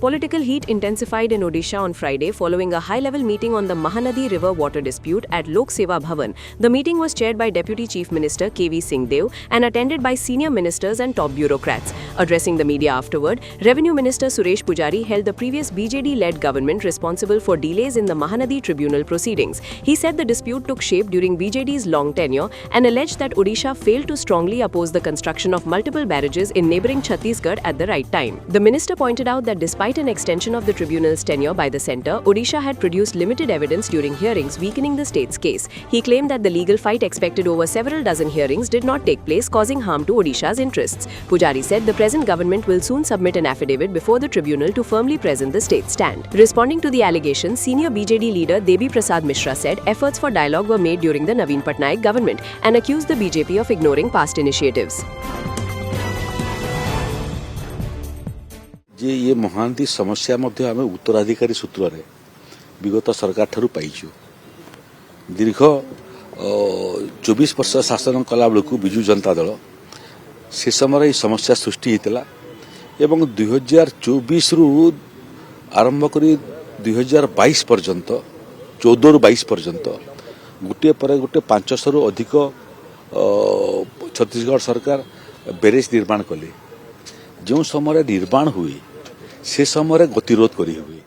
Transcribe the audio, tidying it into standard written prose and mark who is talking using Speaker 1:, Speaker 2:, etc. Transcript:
Speaker 1: Political heat intensified in Odisha on Friday following a high-level meeting on the Mahanadi River water dispute at Lok Seva Bhavan. The meeting was chaired by Deputy Chief Minister KV Singh Dev and attended by senior ministers and top bureaucrats. Addressing the media afterward, Revenue Minister Suresh Pujari held the previous BJD-led government responsible for delays in the Mahanadi tribunal proceedings. He said the dispute took shape during BJD's long tenure and alleged that Odisha failed to strongly oppose the construction of multiple barrages in neighbouring Chhattisgarh at the right time. The minister pointed out that despite an extension of the tribunal's tenure by the centre, Odisha had produced limited evidence during hearings, weakening the state's case. He claimed that the legal fight expected over several dozen hearings did not take place, causing harm to Odisha's interests. Pujari said the present government will soon submit an affidavit before the tribunal to firmly present the state's stand. Responding to the allegations, senior BJD leader Debi Prasad Mishra said efforts for dialogue were made during the Naveen Patnaik government and accused the BJP of ignoring past initiatives.
Speaker 2: ये महानदी समस्या मध्य आम उत्तराधिकारी सूत्र रे विगत सरकार ठारू पाइछु दीर्घ 24 वर्ष शासन कला बेलू विजु जनता दल से समय समस्या सृष्टि होता एवं 2024 रु आरंभ कर 2022 पर्यंत 14 रु 22 पर्यंत गोटे पर गोटे 500 रु अधिक छत्तीसगढ़ सरकार बैरेज निर्माण कले जो समय निर्माण हुए से समय गतिरोध करी हुए।